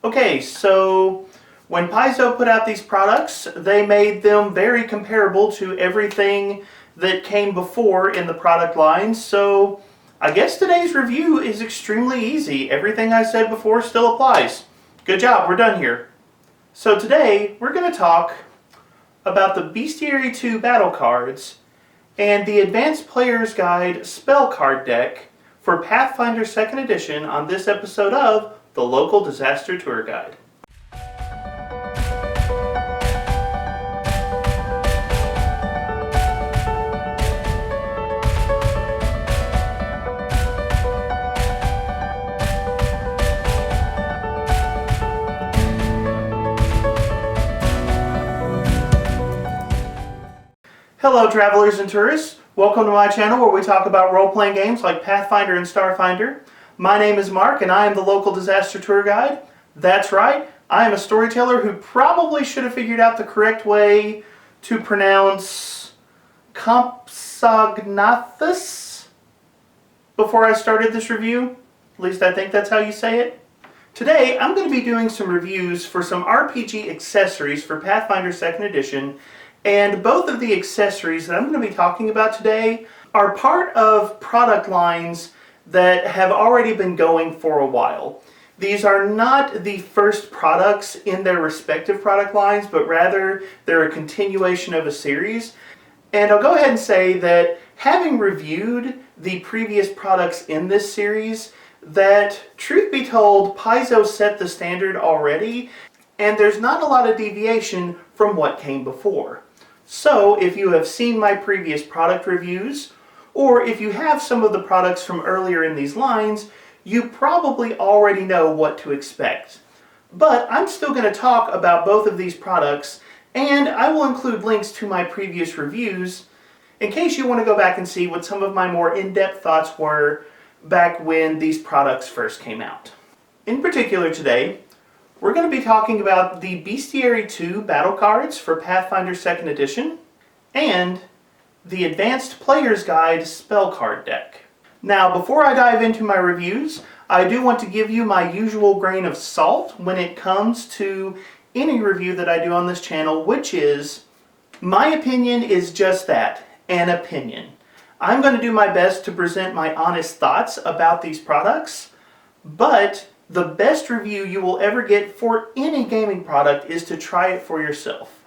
Okay, so when Paizo put out these products, they made them very comparable to everything that came before in the product line. So I guess today's review is extremely easy. Everything I said before still applies. Good job, we're done here. So today we're going to talk about the Bestiary 2 battle cards and the Advanced Player's Guide spell card deck for Pathfinder 2nd Edition on this episode of the Local Disaster Tour Guide. Hello travelers and tourists, welcome to my channel where we talk about role-playing games like Pathfinder and Starfinder. My name is Mark and I am the Local Disaster Tour Guide. That's right, I am a storyteller who probably should have figured out the correct way to pronounce Compsognathus before I started this review. At least I think that's how you say it. Today I'm going to be doing some reviews for some RPG accessories for Pathfinder 2nd Edition. And both of the accessories that I'm going to be talking about today are part of product lines that have already been going for a while. These are not the first products in their respective product lines, but rather they're a continuation of a series. And I'll go ahead and say that having reviewed the previous products in this series, that truth be told, Paizo set the standard already, and there's not a lot of deviation from what came before. So, if you have seen my previous product reviews, or if you have some of the products from earlier in these lines, you probably already know what to expect. But I'm still going to talk about both of these products, and I will include links to my previous reviews in case you want to go back and see what some of my more in-depth thoughts were back when these products first came out. In particular today, we're going to be talking about the Bestiary 2 battle cards for Pathfinder 2nd Edition and the Advanced Player's Guide spell card deck. Now, before I dive into my reviews, I do want to give you my usual grain of salt when it comes to any review that I do on this channel, which is, my opinion is just that, an opinion. I'm going to do my best to present my honest thoughts about these products, but the best review you will ever get for any gaming product is to try it for yourself.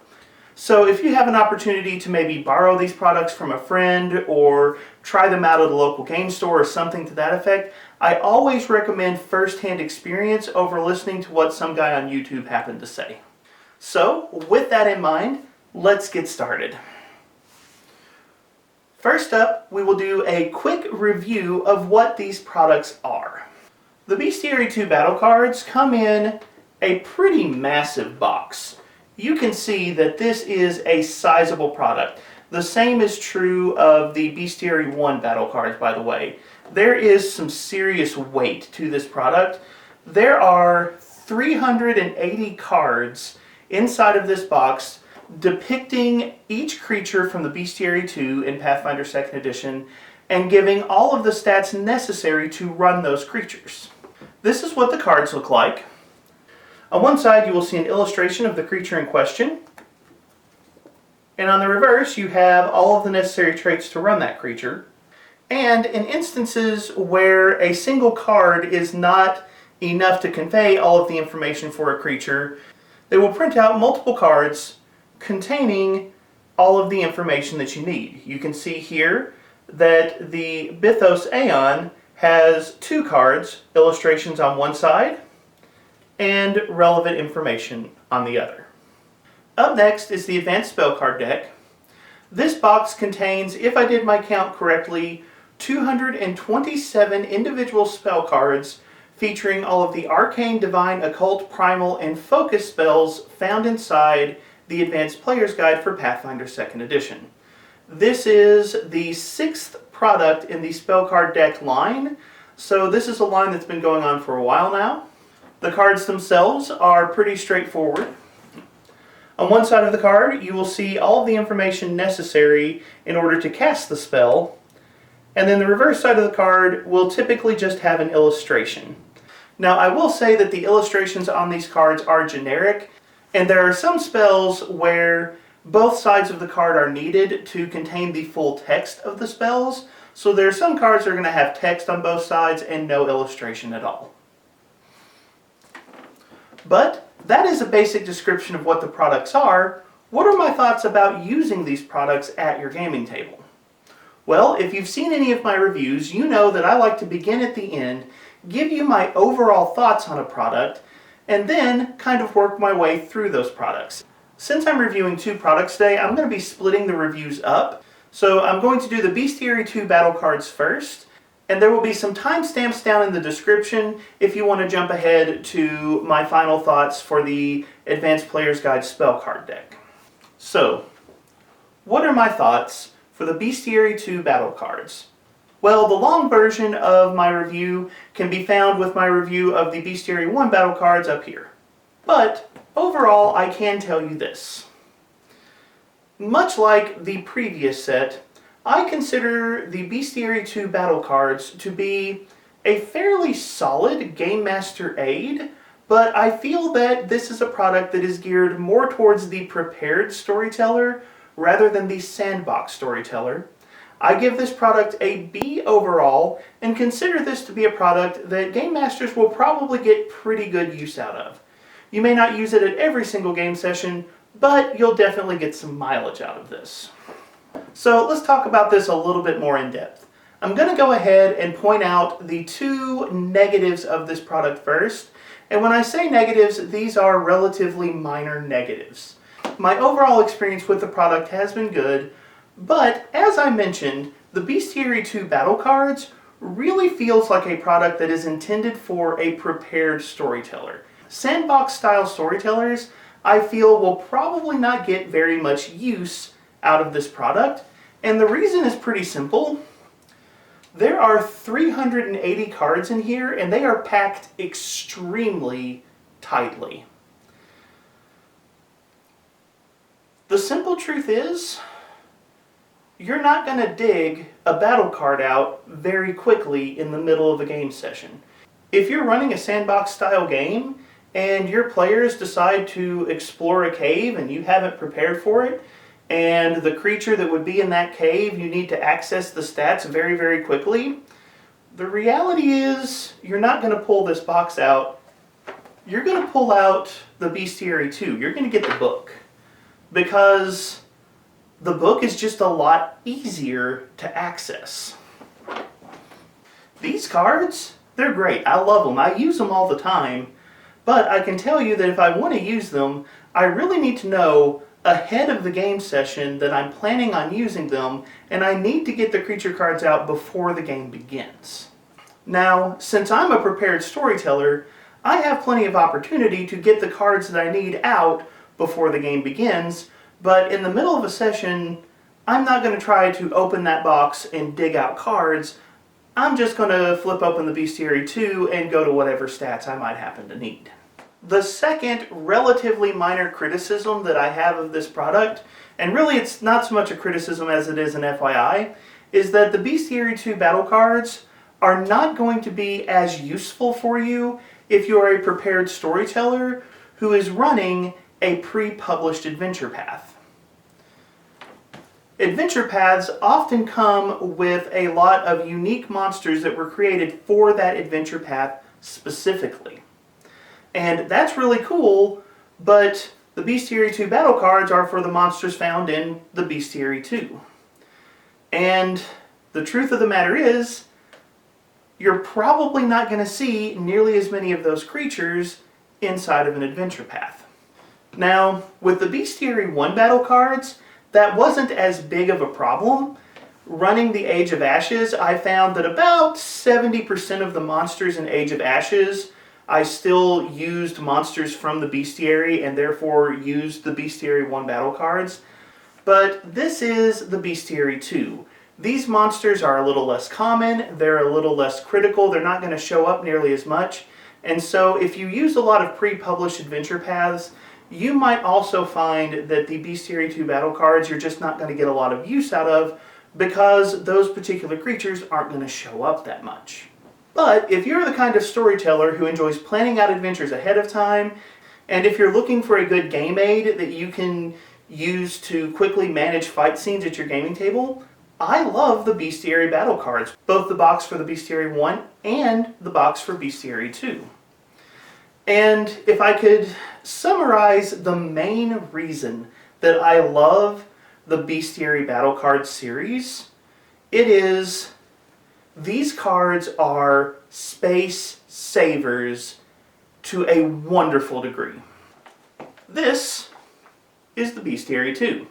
So if you have an opportunity to maybe borrow these products from a friend or try them out at a local game store or something to that effect, I always recommend first-hand experience over listening to what some guy on YouTube happened to say. So with that in mind, let's get started. First up, we will do a quick review of what these products are. The Bestiary 2 battle cards come in a pretty massive box. You can see that this is a sizable product. The same is true of the Bestiary 1 battle cards, by the way. There is some serious weight to this product. There are 380 cards inside of this box depicting each creature from the Bestiary 2 in Pathfinder 2nd Edition and giving all of the stats necessary to run those creatures. This is what the cards look like. On one side you will see an illustration of the creature in question, and on the reverse you have all of the necessary traits to run that creature. And in instances where a single card is not enough to convey all of the information for a creature, they will print out multiple cards containing all of the information that you need. You can see here that the Bythos Aeon has two cards, illustrations on one side, and relevant information on the other. Up next is the Advanced Spell Card deck. This box contains, if I did my count correctly, 227 individual spell cards featuring all of the Arcane, Divine, Occult, Primal, and Focus spells found inside the Advanced Player's Guide for Pathfinder 2nd Edition. This is the 6th product in the spell card deck line, so this is a line that's been going on for a while now. The cards themselves are pretty straightforward. On one side of the card you will see all of the information necessary in order to cast the spell, and then the reverse side of the card will typically just have an illustration. Now, I will say that the illustrations on these cards are generic, and there are some spells where both sides of the card are needed to contain the full text of the spells. So there are some cards that are going to have text on both sides and no illustration at all. But that is a basic description of what the products are. What are my thoughts about using these products at your gaming table? Well, if you've seen any of my reviews, you know that I like to begin at the end, give you my overall thoughts on a product, and then kind of work my way through those products. Since I'm reviewing 2 products today, I'm going to be splitting the reviews up. So I'm going to do the Bestiary 2 battle cards first, and there will be some timestamps down in the description if you want to jump ahead to my final thoughts for the Advanced Player's Guide spell card deck. So, what are my thoughts for the Bestiary 2 battle cards? Well, the long version of my review can be found with my review of the Bestiary 1 battle cards up here. But overall, I can tell you this. Much like the previous set, I consider the Bestiary 2 battle cards to be a fairly solid Game Master aid, but I feel that this is a product that is geared more towards the prepared storyteller rather than the sandbox storyteller. I give this product a B overall and consider this to be a product that Game Masters will probably get pretty good use out of. You may not use it at every single game session, but you'll definitely get some mileage out of this. So let's talk about this a little bit more in depth. I'm going to go ahead and point out the 2 negatives of this product first. And when I say negatives, these are relatively minor negatives. My overall experience with the product has been good, but as I mentioned, the Bestiary 2 battle cards really feels like a product that is intended for a prepared storyteller. Sandbox style storytellers, I feel, will probably not get very much use out of this product, and the reason is pretty simple. There are 380 cards in here, and they are packed extremely tightly. The simple truth is, you're not going to dig a battle card out very quickly in the middle of a game session. If you're running a sandbox style game, and your players decide to explore a cave and you haven't prepared for it, and the creature that would be in that cave, you need to access the stats very, very quickly, the reality is you're not going to pull this box out. You're going to pull out the Bestiary 2. You're going to get the book. Because the book is just a lot easier to access. These cards, they're great. I love them. I use them all the time. But I can tell you that if I want to use them, I really need to know ahead of the game session that I'm planning on using them, and I need to get the creature cards out before the game begins. Now, since I'm a prepared storyteller, I have plenty of opportunity to get the cards that I need out before the game begins, but in the middle of a session, I'm not going to try to open that box and dig out cards. I'm just going to flip open the Bestiary 2 and go to whatever stats I might happen to need. The second relatively minor criticism that I have of this product, and really it's not so much a criticism as it is an FYI, is that the Bestiary 2 battle cards are not going to be as useful for you if you are a prepared storyteller who is running a pre-published adventure path. Adventure paths often come with a lot of unique monsters that were created for that adventure path specifically. And that's really cool, but the Bestiary 2 battle cards are for the monsters found in the Bestiary 2. And the truth of the matter is, you're probably not going to see nearly as many of those creatures inside of an adventure path. Now, with the Bestiary 1 battle cards, that wasn't as big of a problem. Running the Age of Ashes, I found that about 70% of the monsters in Age of Ashes, I still used monsters from the Bestiary and therefore used the Bestiary 1 battle cards. But this is the Bestiary 2. These monsters are a little less common, they're a little less critical, they're not going to show up nearly as much. And so if you use a lot of pre-published adventure paths, you might also find that the Bestiary 2 battle cards you're just not going to get a lot of use out of because those particular creatures aren't going to show up that much. But if you're the kind of storyteller who enjoys planning out adventures ahead of time, and if you're looking for a good game aid that you can use to quickly manage fight scenes at your gaming table, I love the Bestiary battle cards, both the box for the Bestiary 1 and the box for Bestiary 2. And if I could summarize the main reason that I love the Bestiary battle card series, it is these cards are space savers to a wonderful degree. This is the Bestiary 2.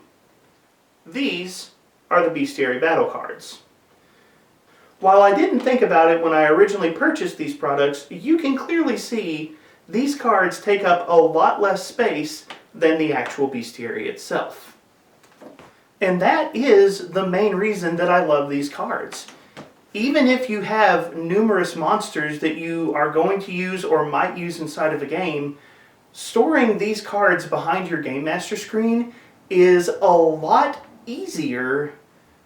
These are the Bestiary battle cards. While I didn't think about it when I originally purchased these products, you can clearly see these cards take up a lot less space than the actual Bestiary itself. And that is the main reason that I love these cards. Even if you have numerous monsters that you are going to use or might use inside of a game, storing these cards behind your Game Master screen is a lot easier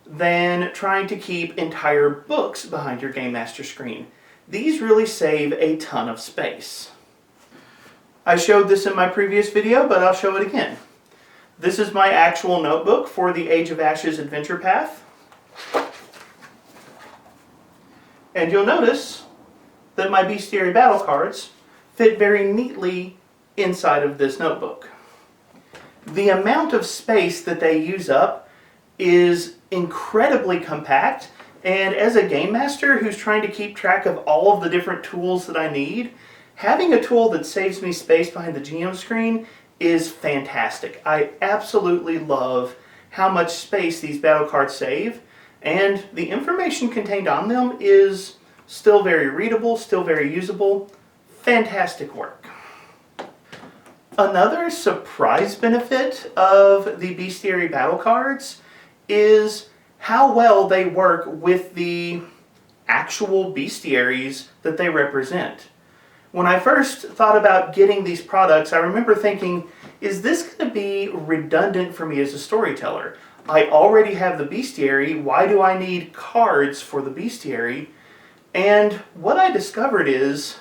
than trying to keep entire books behind your Game Master screen. These really save a ton of space. I showed this in my previous video, but I'll show it again. This is my actual notebook for the Age of Ashes Adventure Path. And you'll notice that my Bestiary battle cards fit very neatly inside of this notebook. The amount of space that they use up is incredibly compact, and as a game master who's trying to keep track of all of the different tools that I need, having a tool that saves me space behind the GM screen is fantastic. I absolutely love how much space these battle cards save, and the information contained on them is still very readable, still very usable. Fantastic work. Another surprise benefit of the Bestiary battle cards is how well they work with the actual bestiaries that they represent. When I first thought about getting these products, I remember thinking, is this going to be redundant for me as a storyteller? I already have the bestiary, why do I need cards for the bestiary? And what I discovered is,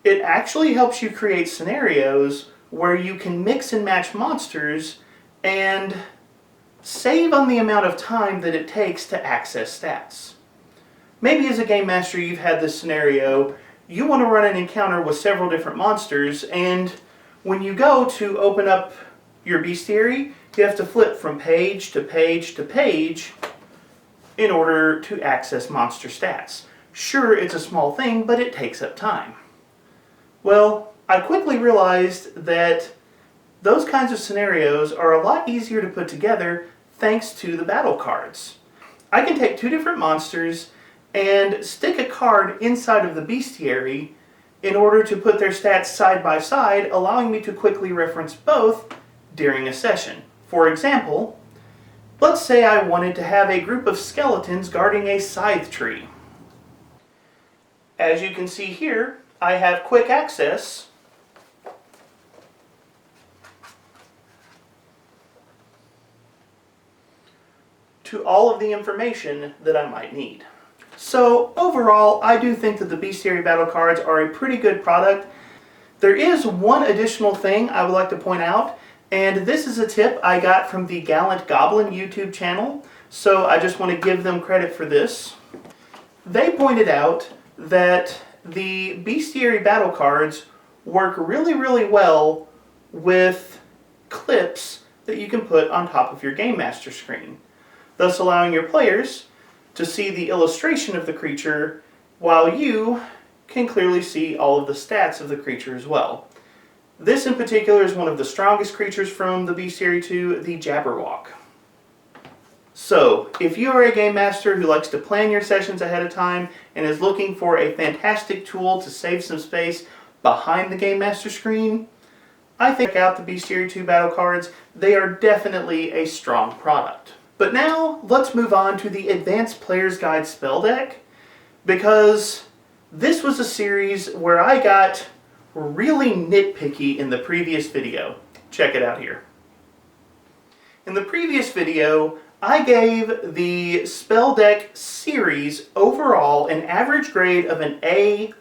it actually helps you create scenarios where you can mix and match monsters and save on the amount of time that it takes to access stats. Maybe as a game master you've had this scenario, you want to run an encounter with several different monsters, and when you go to open up your bestiary, you have to flip from page to page to page in order to access monster stats. Sure, it's a small thing, but it takes up time. Well, I quickly realized that those kinds of scenarios are a lot easier to put together thanks to the battle cards. I can take two different monsters and stick a card inside of the bestiary in order to put their stats side by side, allowing me to quickly reference both during a session. For example, let's say I wanted to have a group of skeletons guarding a scythe tree. As you can see here, I have quick access to all of the information that I might need. So overall, I do think that the Bestiary battle cards are a pretty good product. There is one additional thing I would like to point out, and this is a tip I got from the Gallant Goblin YouTube channel, so I just want to give them credit for this. They pointed out that the Bestiary battle cards work really, really well with clips that you can put on top of your Game Master screen, thus allowing your players to see the illustration of the creature while you can clearly see all of the stats of the creature as well. This in particular is one of the strongest creatures from the Bestiary 2, the Jabberwock. So, if you are a game master who likes to plan your sessions ahead of time and is looking for a fantastic tool to save some space behind the Game Master screen, I think check out the Bestiary 2 battle cards. They are definitely a strong product. But now, let's move on to the Advanced Player's Guide spell deck, because this was a series where I got really nitpicky in the previous video. Check it out here. In the previous video, I gave the spell deck series overall an average grade of an A-,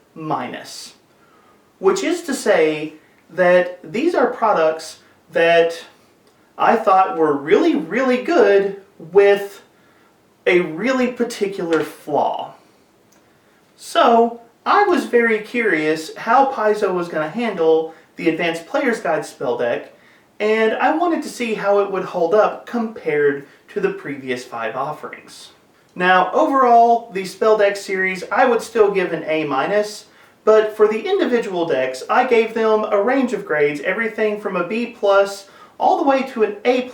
which is to say that these are products that I thought were really, really good with a really particular flaw. So I was very curious how Paizo was going to handle the Advanced Player's Guide spell deck, and I wanted to see how it would hold up compared to the previous 5 offerings. Now, overall, the spell deck series I would still give an A-, but for the individual decks, I gave them a range of grades, everything from a B+ all the way to an A+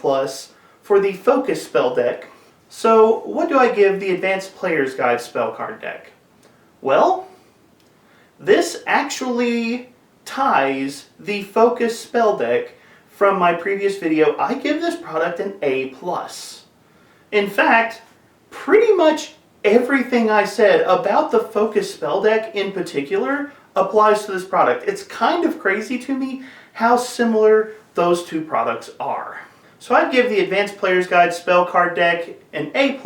for the Focus spell deck. So, what do I give the Advanced Player's Guide spell card deck? Well, this actually ties the Focus spell deck from my previous video. I give this product an A+. In fact, pretty much everything I said about the Focus spell deck in particular applies to this product. It's kind of crazy to me how similar those two products are. So I'd give the Advanced Player's Guide spell card deck an A+,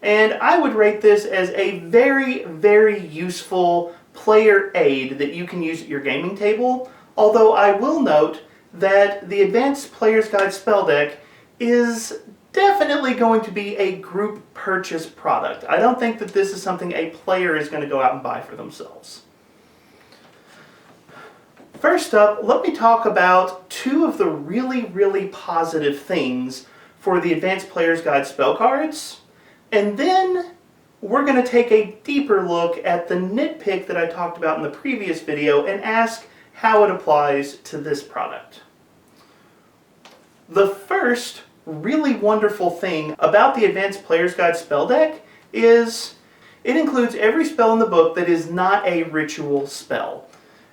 and I would rate this as a very, very useful player aid that you can use at your gaming table, although I will note that the Advanced Player's Guide spell deck is definitely going to be a group purchase product. I don't think that this is something a player is going to go out and buy for themselves. First up, let me talk about 2 of the really, really positive things for the Advanced Player's Guide spell cards, and then we're going to take a deeper look at the nitpick that I talked about in the previous video and ask how it applies to this product. The first really wonderful thing about the Advanced Player's Guide spell deck is it includes every spell in the book that is not a ritual spell.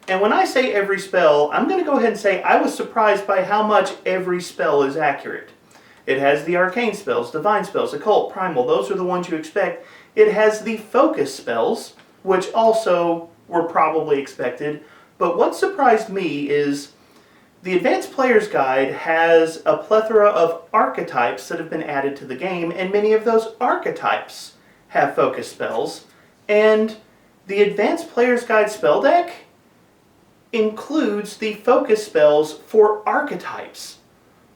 And when I say every spell, I'm going to go ahead and say I was surprised by how much every spell is accurate. It has the arcane spells, divine spells, occult, primal, those are the ones you expect. It has the focus spells, which also were probably expected. But what surprised me is the Advanced Player's Guide has a plethora of archetypes that have been added to the game, and many of those archetypes have focus spells. And the Advanced Player's Guide spell deck includes the focus spells for archetypes.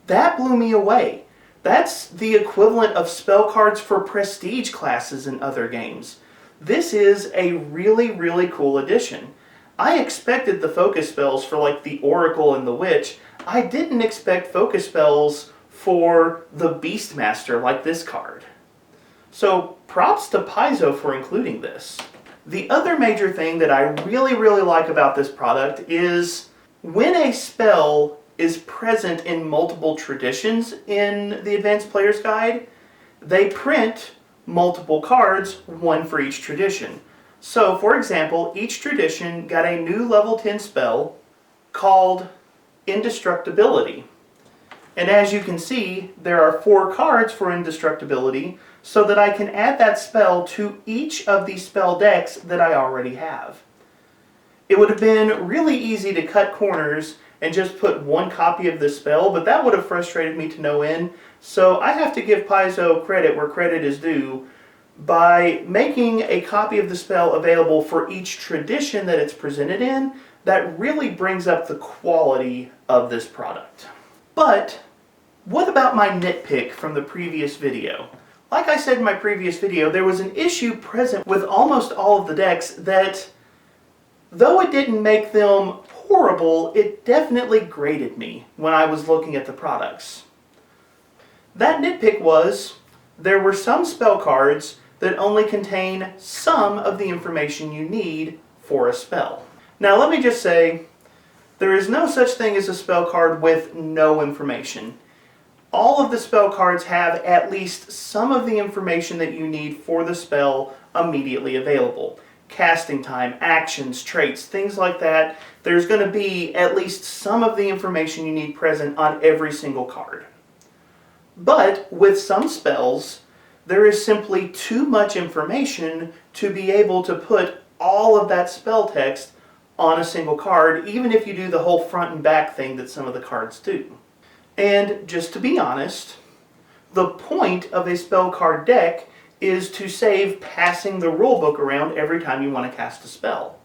That blew me away. That's the equivalent of spell cards for prestige classes in other games. This is a really, really cool addition. I expected the focus spells for like the Oracle and the Witch. I didn't expect focus spells for the Beastmaster like this card. So props to Paizo for including this. The other major thing that I really, really like about this product is when a spell is present in multiple traditions in the Advanced Player's Guide, they print multiple cards, one for each tradition. So, for example, each tradition got a new level 10 spell called Indestructibility. And as you can see, there are 4 cards for Indestructibility, so that I can add that spell to each of the spell decks that I already have. It would have been really easy to cut corners and just put 1 copy of this spell, but that would have frustrated me to no end. So I have to give Paizo credit where credit is due by making a copy of the spell available for each tradition that it's presented in. That really brings up the quality of this product. But what about my nitpick from the previous video? Like I said in my previous video, there was an issue present with almost all of the decks that, though it didn't make them horrible, it definitely grated me when I was looking at the products. That nitpick was, there were some spell cards that only contain some of the information you need for a spell. Now let me just say, there is no such thing as a spell card with no information. All of the spell cards have at least some of the information that you need for the spell immediately available. Casting time, actions, traits, things like that. There's going to be at least some of the information you need present on every single card. But with some spells, there is simply too much information to be able to put all of that spell text on a single card, even if you do the whole front and back thing that some of the cards do. And just to be honest, The point of a spell card deck is to save passing the rulebook around every time you want to cast a spell.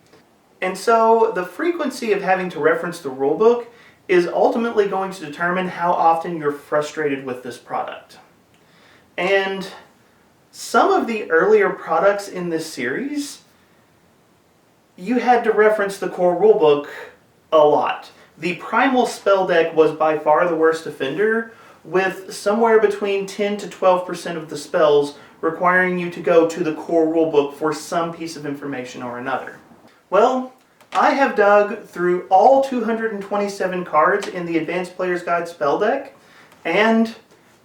And so the frequency of having to reference the rulebook is ultimately going to determine how often you're frustrated with this product. And some of the earlier products in this series, you had to reference the core rulebook a lot. The Primal spell deck was by far the worst offender, with somewhere between 10 to 12% of the spells requiring you to go to the core rulebook for some piece of information or another. Well, I have dug through all 227 cards in the Advanced Player's Guide spell deck, and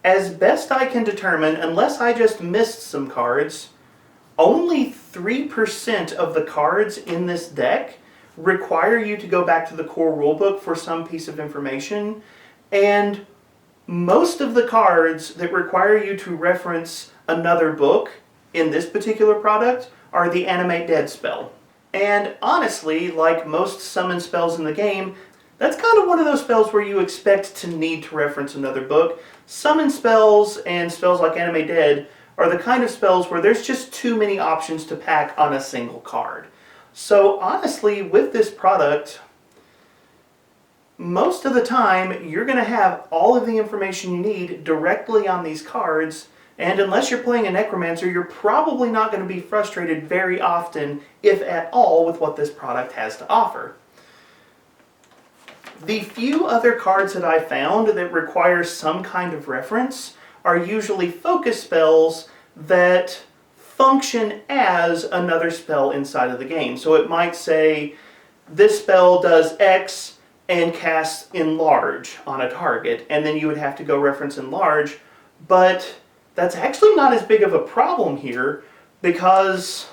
as best I can determine, unless I just missed some cards, only 3% of the cards in this deck require you to go back to the core rulebook for some piece of information, and most of the cards that require you to reference another book in this particular product are the Animate Dead spell. And honestly, like most summon spells in the game, that's kind of one of those spells where you expect to need to reference another book. Summon spells and spells like Animate Dead are the kind of spells where there's just too many options to pack on a single card. So honestly, with this product, most of the time you're going to have all of the information you need directly on these cards, and unless you're playing a Necromancer, you're probably not going to be frustrated very often, if at all, with what this product has to offer. The few other cards that I found that require some kind of reference are usually focus spells that function as another spell inside of the game. So it might say, this spell does X and casts Enlarge on a target, and then you would have to go reference Enlarge, but that's actually not as big of a problem here, because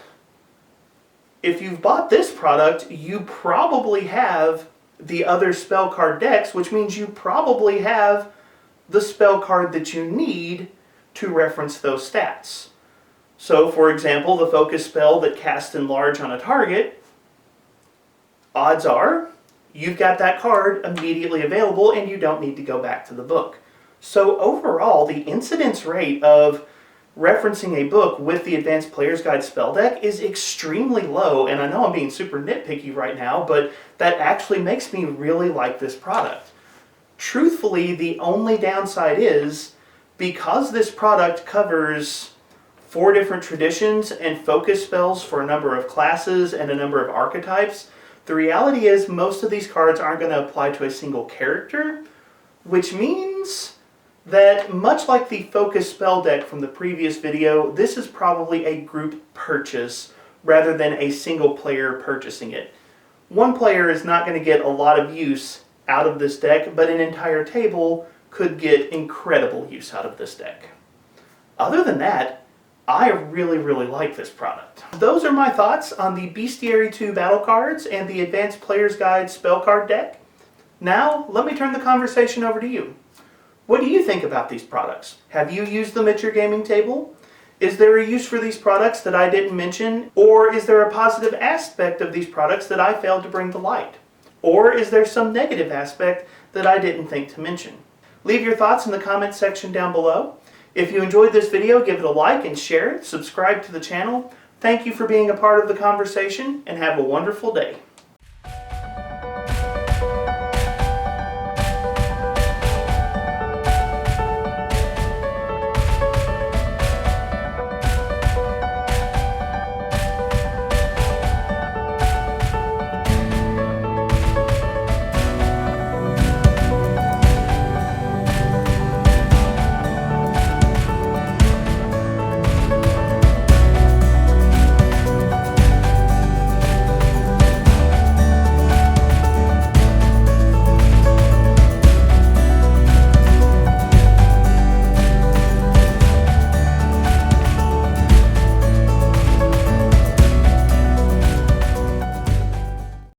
if you've bought this product, you probably have the other spell card decks, which means you probably have the spell card that you need to reference those stats. So, for example, the focus spell that casts Enlarge on a target, odds are you've got that card immediately available and you don't need to go back to the book. So overall, the incidence rate of referencing a book with the Advanced Player's Guide spell deck is extremely low, and I know I'm being super nitpicky right now, but that actually makes me really like this product. Truthfully, the only downside is, because this product covers 4 different traditions and focus spells for a number of classes and a number of archetypes, the reality is most of these cards aren't going to apply to a single character, which means that, much like the focus spell deck from the previous video, this is probably a group purchase rather than a single player purchasing it. One player is not going to get a lot of use out of this deck, but an entire table could get incredible use out of this deck. Other than that, I really like this product. Those are my thoughts on the Bestiary 2 battle cards and the Advanced Player's Guide spell card deck. Now, let me turn the conversation over to you. What do you think about these products? Have you used them at your gaming table? Is there a use for these products that I didn't mention? Or is there a positive aspect of these products that I failed to bring to light? Or is there some negative aspect that I didn't think to mention? Leave your thoughts in the comment section down below. If you enjoyed this video, give it a like and share it. Subscribe to the channel. Thank you for being a part of the conversation, and have a wonderful day.